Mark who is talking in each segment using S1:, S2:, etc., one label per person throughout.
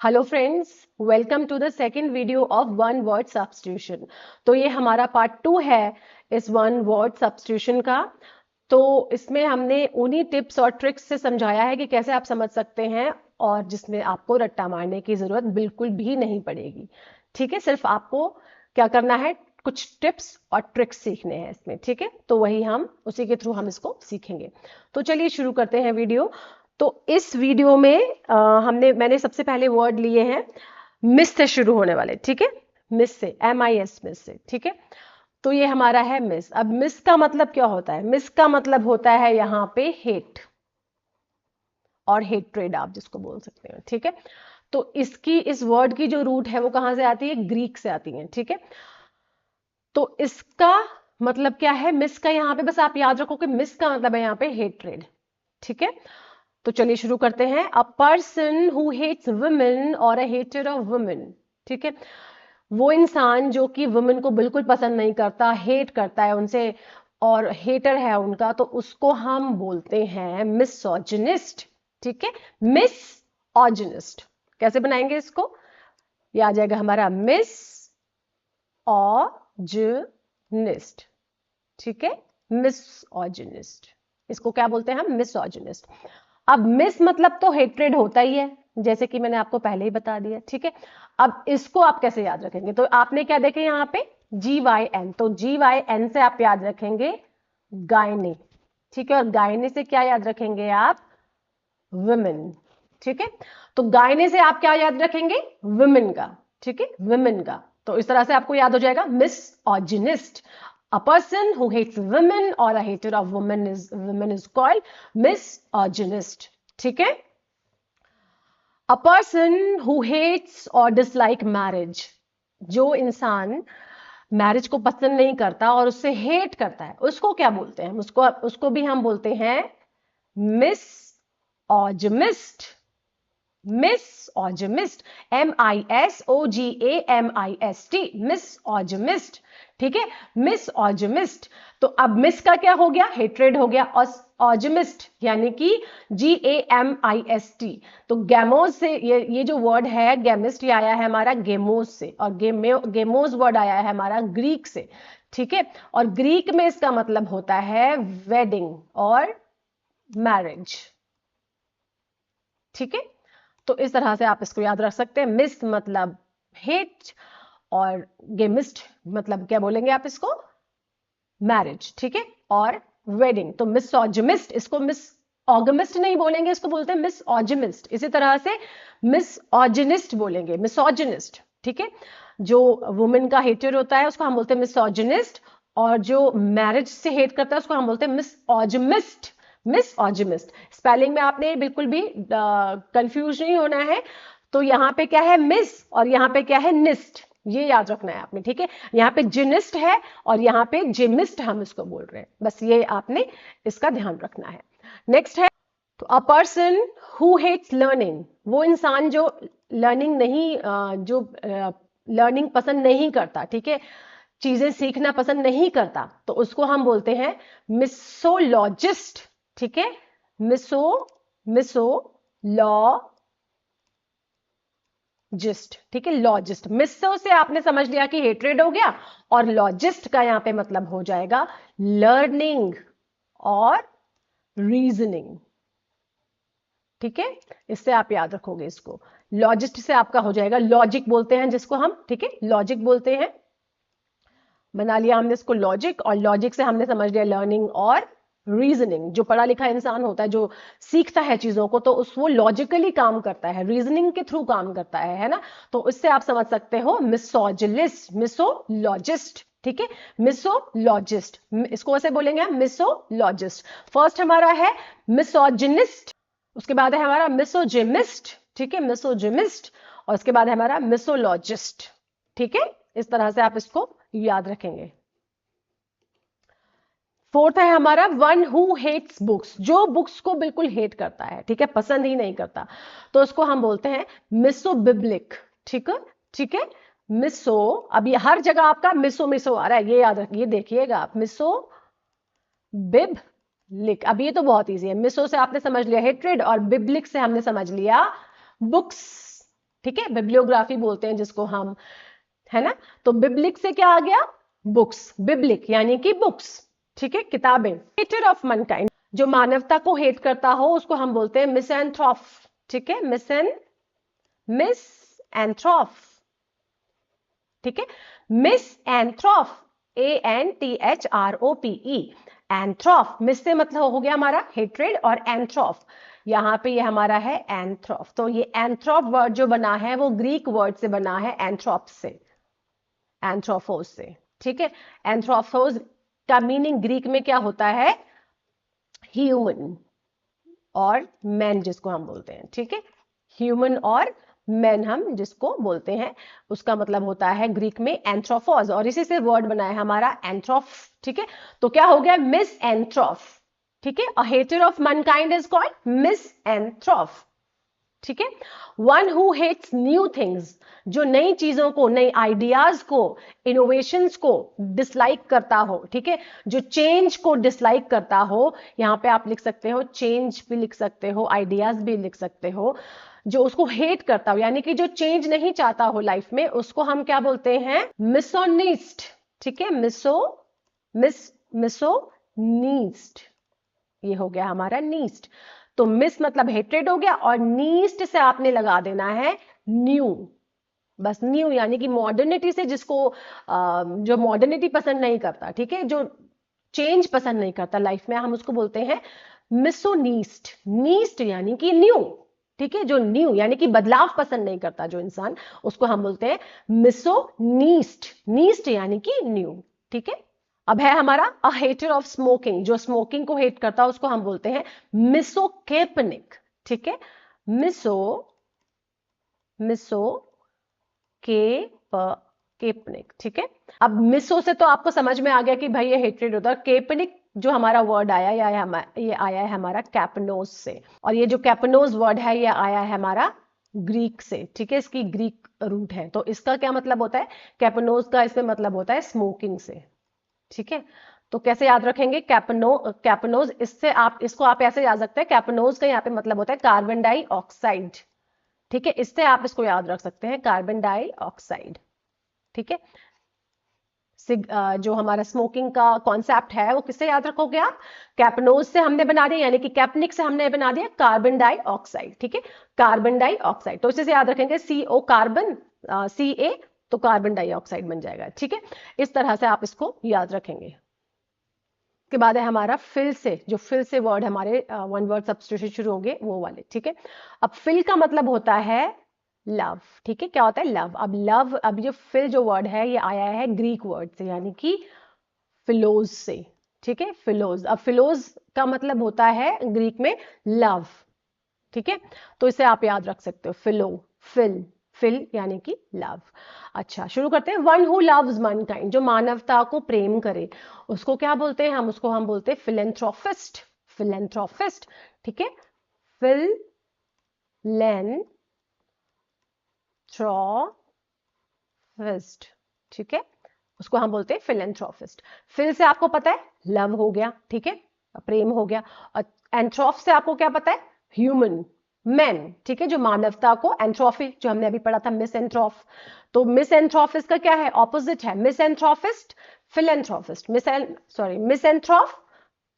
S1: Hello friends, welcome to the second video of one word substitution. तो ये हमारा part 2 है इस वन वर्ड सब्स्टिट्यूशन का। तो इसमें हमने उन्हीं टिप्स और ट्रिक्स से समझाया है कि कैसे आप समझ सकते हैं और जिसमें आपको रट्टा मारने की जरूरत बिल्कुल भी नहीं पड़ेगी। ठीक है, सिर्फ आपको क्या करना है, कुछ टिप्स और ट्रिक्स सीखने हैं इसमें। ठीक है, तो वही हम उसी के थ्रू हम इसको सीखेंगे। तो चलिए शुरू करते हैं वीडियो। तो इस वीडियो में मैंने सबसे पहले वर्ड लिए हैं मिस से शुरू होने वाले। ठीक है, मिस से, MIS, मिस से। ठीक है, तो ये हमारा है मिस। अब मिस का मतलब क्या होता है? मिस का मतलब होता है यहां पे हेट और हेट्रेड, आप जिसको बोल सकते हैं। ठीक है, तो इस वर्ड की जो रूट है वो कहां से आती है? ग्रीक से आती है। ठीक है, तो इसका मतलब क्या है मिस का? यहां पे बस आप याद रखो कि मिस का मतलब है यहां पे हेट्रेड। ठीक है, तो चलिए शुरू करते हैं। A person who hates women और अ हेटर ऑफ वुमेन। ठीक है, वो इंसान जो कि वुमेन को बिल्कुल पसंद नहीं करता, हेट करता है उनसे और हेटर है उनका, तो उसको हम बोलते हैं मिसोजिनिस्ट। ठीक है, मिसओजिनिस्ट। कैसे बनाएंगे इसको? ये आ जाएगा हमारा मिस ऑजिनिस्ट। ठीक है, मिसओजिनिस्ट, इसको क्या बोलते हैं हम? मिसओजिनिस्ट। अब मिस मतलब तो हेट्रेड होता ही है, जैसे कि मैंने आपको पहले ही बता दिया। ठीक है, अब इसको आप कैसे याद रखेंगे? तो आपने क्या देखे यहां पे? GYN, तो GYN से आप याद रखेंगे गायने। ठीक है, और गायने से क्या याद रखेंगे आप? वुमेन। ठीक है, तो गायने से आप क्या याद रखेंगे? वुमेन का। ठीक है, वुमेन का। तो इस तरह से आपको याद हो जाएगा मिसओजिनिस्ट। A person who hates women or a hater of women is called misogynist. ठीक है, a person who hates or dislike marriage, जो इंसान मैरिज को पसंद नहीं करता और उससे हेट करता है, उसको क्या बोलते हैं? उसको भी हम बोलते हैं मिसओजिमिस्ट। मिसओजिमिस्ट, MISOGAMIST, मिसओजिमिस्ट। ठीक है, मिसओजिमिस्ट। तो अब मिस का क्या हो गया? हेट्रेड हो गया। ऑजिमिस्ट यानी कि GAMIST। तो गैमोज से ये जो वर्ड है गैमिस्ट, ये आया है हमारा गेमोज से, और गेमोज वर्ड आया है हमारा ग्रीक से। ठीक है, और ग्रीक में इसका मतलब होता है वेडिंग और मैरिज। ठीक है, तो इस तरह से आप इसको याद रख सकते हैं। मिस मतलब हेट और गेमिस्ट मतलब क्या बोलेंगे आप इसको? मैरिज। ठीक है, और वेडिंग। तो मिसओजिमिस्ट, इसको मिस ऑगमिस्ट नहीं बोलेंगे, इसको बोलते हैं मिस ऑजिमिस्ट। इसी तरह से मिसओजिनिस्ट बोलेंगे, मिसोजिनिस्ट। ठीक है, जो वुमेन का हेटर होता है उसको हम बोलते हैं मिसोजिनिस्ट, और जो मैरिज से हेट करता है उसको हम बोलते हैं मिसओजिमिस्ट। मिसओजिमिस्ट। स्पेलिंग में आपने बिल्कुल भी कंफ्यूज नहीं होना है। तो यहां पे क्या है? मिस, और यहां पे क्या है? निस्ट। ये याद रखना है आपने। ठीक है, यहाँ पे जिनिस्ट है और यहाँ पे जिमिस्ट हम इसको बोल रहे हैं, बस ये आपने इसका ध्यान रखना है। नेक्स्ट है, तो a person who hates learning, वो इंसान जो लर्निंग नहीं जो लर्निंग पसंद नहीं करता। ठीक है, चीजें सीखना पसंद नहीं करता, तो उसको हम बोलते हैं मिसोलॉजिस्ट। ठीक है, मिसो मिसोलॉजिस्ट। ठीक है, लॉजिस्ट। मिसो से आपने समझ लिया कि हेट्रेड हो गया, और लॉजिस्ट का यहां पे मतलब हो जाएगा लर्निंग और रीजनिंग। ठीक है, इससे आप याद रखोगे इसको। लॉजिस्ट से आपका हो जाएगा लॉजिक बोलते हैं जिसको हम। ठीक है, लॉजिक बोलते हैं। बना लिया हमने इसको लॉजिक, और लॉजिक से हमने समझ लिया लर्निंग और रीजनिंग। जो पढ़ा लिखा इंसान होता है, जो सीखता है चीजों को, तो वो लॉजिकली काम करता है, रीजनिंग के थ्रू काम करता है ना। तो इससे आप समझ सकते हो मिसोजिलिस्ट, मिसोलॉजिस्ट। ठीक है, मिसोलॉजिस्ट, इसको ऐसे बोलेंगे हम मिसोलॉजिस्ट। फर्स्ट हमारा है मिसोजिनिस्ट, उसके बाद है हमारा मिसोजिमिस्ट। ठीक है, मिसोजिमिस्ट, और उसके बाद है हमारा मिसोलॉजिस्ट। ठीक है, इस तरह से आप इसको याद रखेंगे। फोर्थ है हमारा वन हु हेट्स बुक्स, जो बुक्स को बिल्कुल हेट करता है। ठीक है, पसंद ही नहीं करता, तो उसको हम बोलते हैं मिसोबिब्लिक। ठीक है, ठीक है, मिसो। अब ये हर जगह आपका मिसो मिसो आ रहा है, ये याद रखिए, देखिएगा आप। मिसो बिब्लिक, अब ये तो बहुत इजी है। मिसो से आपने समझ लिया हेट्रेड, और बिब्लिक से हमने समझ लिया बुक्स। ठीक है, बिब्लियोग्राफी बोलते हैं जिसको हम, है ना। तो बिब्लिक से क्या आ गया, बुक्स, बिब्लिक यानी कि बुक्स, ठीक है, किताबें। हेटर ऑफ मनकाइंड, जो मानवता को हेट करता हो उसको हम बोलते हैं मिसएंथ्रोप, ठीक है, मिसएंथ्रोप, ठीक है, मिसएंथ्रोप, ANTHROPE, एंथ्रोप, मिस से मतलब हो गया हमारा हेट्रेड, और एंथ्रोप यहाँ पे ये हमारा है एंथ्रोप। तो ये एंथ्रोप वर्ड जो बना है वो ग्रीक वर्ड से बना है, एंथ्रोप से, एंथ्रोपोस से, ठीक है। एंथ्रोपोस का मीनिंग ग्रीक में क्या होता है, ह्यूमन और मैन जिसको हम बोलते हैं, ठीक है, ह्यूमन और मैन हम जिसको बोलते हैं, उसका मतलब होता है ग्रीक में एंथ्रोपोस, और इसी से वर्ड बना है हमारा एंथ्रोप, ठीक है। तो क्या हो गया, मिस एंथ्रोप, ठीक है, a hater of mankind is called misanthrope, ठीक है। One who hates new things, जो नई चीजों को, नई आइडियाज को, इनोवेशंस को डिसलाइक करता हो, ठीक है, जो चेंज को डिसलाइक करता हो, यहां पे आप लिख सकते हो चेंज भी लिख सकते हो, आइडियाज भी लिख सकते हो, जो उसको हेट करता हो यानी कि जो चेंज नहीं चाहता हो लाइफ में, उसको हम क्या बोलते हैं, मिसोनिस्ट, ठीक है, मिसोनीस्ट, ये हो गया हमारा नीस्ट। तो मिस मतलब हेट्रेड हो गया, और नीस्ट से आपने लगा देना है न्यू, बस न्यू यानी कि मॉडर्निटी से जिसको जो मॉडर्निटी पसंद नहीं करता, ठीक है, जो चेंज पसंद नहीं करता लाइफ में, हम उसको बोलते हैं मिसोनीस्ट, नीस्ट यानी कि न्यू, ठीक है, जो न्यू यानी कि बदलाव पसंद नहीं करता जो इंसान, उसको हम बोलते हैं मिसोनीस्ट, नीस्ट यानी कि न्यू, ठीक है। अब है हमारा अ हेटर ऑफ स्मोकिंग, जो स्मोकिंग को हेट करता है उसको हम बोलते हैं मिसोकेपनिक, ठीक है, मिसो मिसो केपनिक, ठीक है। अब मिसो से तो आपको समझ में आ गया कि भाई ये हेट्रेड होता है। केपनिक जो हमारा वर्ड आया, ये आया है हमारा कैपनोस से, और ये जो कैपनोस वर्ड है ये आया है हमारा ग्रीक से, ठीक है, इसकी ग्रीक रूट है। तो इसका क्या मतलब होता है, कैपनोस का इसमें मतलब होता है स्मोकिंग से, ठीक है। तो कैसे याद रखेंगे, कैपनोज, इससे आप इसको आप ऐसे याद सकते हैं, कैपनोज का यहाँ पे मतलब होता है कार्बन डाइऑक्साइड, ठीक है, इससे आप इसको याद रख सकते हैं कार्बन डाइऑक्साइड, ठीक है। जो हमारा स्मोकिंग का कॉन्सेप्ट है वो किससे याद रखोगे आप, कैपनोज से हमने बना दिया, यानी कि कैपनिक से हमने बना दिया कार्बन डाइऑक्साइड, ठीक है, कार्बन डाइऑक्साइड। तो इसे से याद रखेंगे CO कार्बन, CA तो कार्बन डाइऑक्साइड बन जाएगा, ठीक है। इस तरह से आप इसको याद रखेंगे। के बाद है हमारा फिल से, जो फिल से वर्ड हमारे वन वर्ड सब्स्टिट्यूशन शुरू होंगे वो वाले, ठीक है। अब फिल का मतलब होता है लव, ठीक है, क्या होता है लव। अब लव, अब ये फिल जो वर्ड है ये आया है ग्रीक वर्ड से, यानी कि फिलोज से, ठीक है, फिलोज। अब फिलोज का मतलब होता है ग्रीक में लव, ठीक है। तो इसे आप याद रख सकते हो, फिलो, फिल, फिल यानी कि लव। अच्छा, शुरू करते हैं। वन हु लव्स मैनकाइंड, जो मानवता को प्रेम करे, उसको क्या बोलते हैं हम, उसको हम बोलते हैं फिलेंथ्रोपिस्ट, फिलेंथ्रोपिस्ट, ठीक है, फिलेंथ्रोपिस्ट, ठीक है, उसको हम बोलते हैं फिलेंथ्रोपिस्ट। फिल से आपको पता है लव हो गया, ठीक है, प्रेम हो गया, और एंथ्रोप से आपको क्या पता है, ह्यूमन, मैन, ठीक है, जो मानवता को, एंथ्रोफी जो हमने अभी पढ़ा था मिसएंथ्रोप, तो मिसएंथ्रोपिस्ट का क्या है, ऑपोजिट है मिसएंथ्रोपिस्ट, फिलेंथ्रोपिस्ट, मिसएंथ्रोप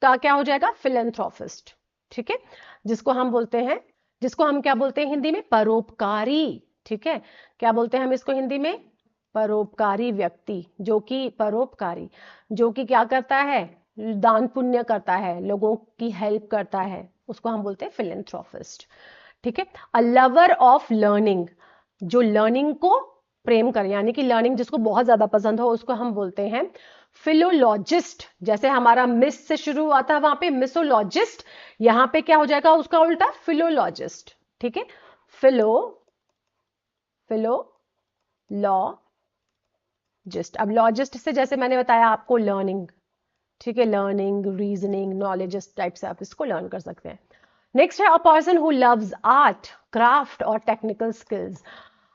S1: का क्या हो जाएगा, फिलेंथ्रोपिस्ट, ठीक है, जिसको हम बोलते हैं, जिसको हम क्या बोलते हैं हिंदी में, परोपकारी, ठीक है, क्या बोलते हैं हम इसको हिंदी में, परोपकारी व्यक्ति, जो कि परोपकारी, जो कि क्या करता है, दान पुण्य करता है, लोगों की हेल्प करता है, उसको हम बोलते हैं फिलेंथ्रोपिस्ट, ठीक है। अ लवर ऑफ लर्निंग, जो लर्निंग को प्रेम करे, यानी कि लर्निंग जिसको बहुत ज्यादा पसंद हो, उसको हम बोलते हैं फिलोलॉजिस्ट। जैसे हमारा मिस से शुरू हुआ था वहां पे मिसोलॉजिस्ट, यहां पे क्या हो जाएगा उसका उल्टा, फिलोलॉजिस्ट, ठीक है, फिलो फिलो लॉजिस्ट। अब लॉजिस्ट से जैसे मैंने बताया आपको लर्निंग, ठीक है, लर्निंग, रीजनिंग, नॉलेज, इस टाइप से आप इसको लर्न कर सकते हैं। नेक्स्ट है a person who loves art, craft और टेक्निकल स्किल्स।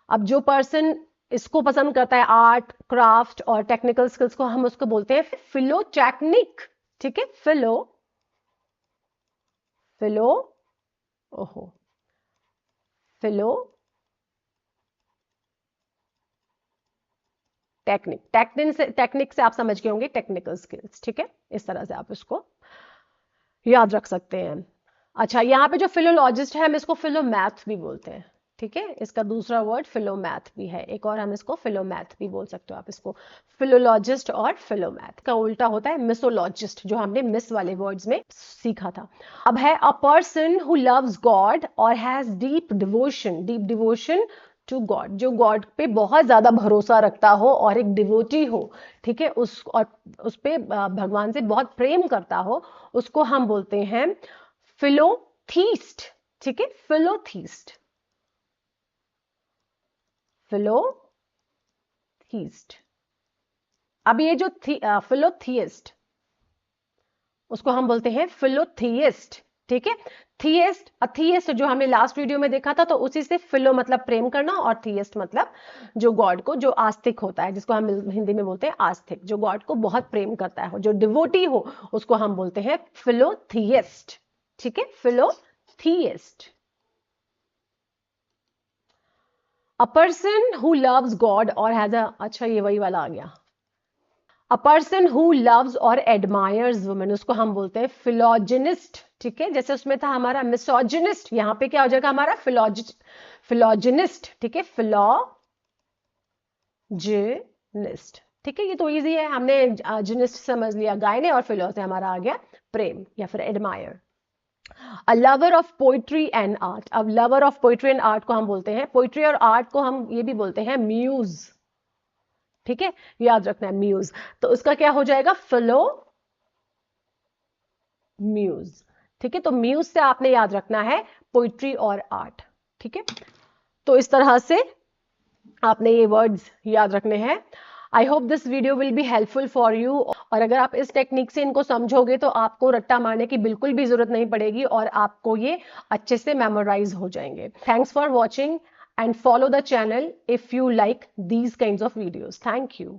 S1: अब जो पर्सन इसको पसंद करता है, आर्ट, क्राफ्ट और टेक्निकल स्किल्स को, हम उसको बोलते हैं फिलोटेक्निक, ठीक है, फिलो ओहो फिलो टेक्निक से आप समझ गए होंगे टेक्निकल स्किल्स, ठीक है। इस तरह से आप इसको याद रख सकते हैं। अच्छा, यहाँ पे जो फिलोलॉजिस्ट है हम इसको फिलोमैथ भी बोलते हैं, ठीक है। इसका दूसरा वर्ड फिलोमैथ भी है, एक और हम इसको फिलोमैथ भी बोल सकते हो आप इसको, फिलोलॉजिस्ट और फिलोमैथ का उल्टा होता है मिसोलॉजिस्ट, जो हमने मिस वाले वर्ड्स में सीखा था। अब है a person who loves god और has deep devotion to god, जो गॉड पे बहुत ज्यादा भरोसा रखता हो और एक डिवोटी हो, ठीक है, उस पे भगवान से बहुत प्रेम करता हो, उसको हम बोलते हैं फिलोथीस्ट, ठीक है, फिलोथीस्ट, फिलोथीस्ट। अब ये जो फिलोथियस्ट, उसको हम बोलते हैं फिलोथियस्ट, ठीक है। थियस्ट, अथियस्ट जो हमने लास्ट वीडियो में देखा था, तो उसी से फिलो मतलब प्रेम करना और थियस्ट मतलब जो गॉड को, जो आस्तिक होता है, जिसको हम हिंदी में बोलते हैं आस्तिक, जो गॉड को बहुत प्रेम करता है, जो डिवोटी हो, उसको हम बोलते हैं फिलोथियस्ट, ठीक है, philotheist. A person who loves god और हैज अ, अच्छा ये वही वाला आ गया, अ पर्सन हु लव्स और एडमायर्स वुमेन, उसको हम बोलते हैं फिलोजिनिस्ट, ठीक है। जैसे उसमें था हमारा मिसोजिनिस्ट, यहां पे क्या हो जाएगा हमारा फिलोजिनिस्ट, ठीक है, फिलोजिनिस्ट, ठीक है। ये तो इजी है, हमने जिनिस्ट समझ लिया गाय ने, और फिलो से हमारा आ गया प्रेम या फिर admirer. A lover of poetry and art, अब lover of poetry and art को हम बोलते हैं, पोइट्री और आर्ट को हम ये भी बोलते हैं म्यूज, ठीक है, याद रखना है म्यूज। तो उसका क्या हो जाएगा फिलो म्यूज, ठीक है। तो म्यूज से आपने याद रखना है पोइट्री और आर्ट, ठीक है। तो इस तरह से आपने ये वर्ड्स याद रखने हैं। I hope this video will be helpful for you, और अगर आप इस टेक्निक से इनको समझोगे तो आपको रट्टा मारने की बिल्कुल भी जरूरत नहीं पड़ेगी और आपको ये अच्छे से मेमोराइज हो जाएंगे। Thanks for watching and follow the channel if you like these kinds of videos. Thank you.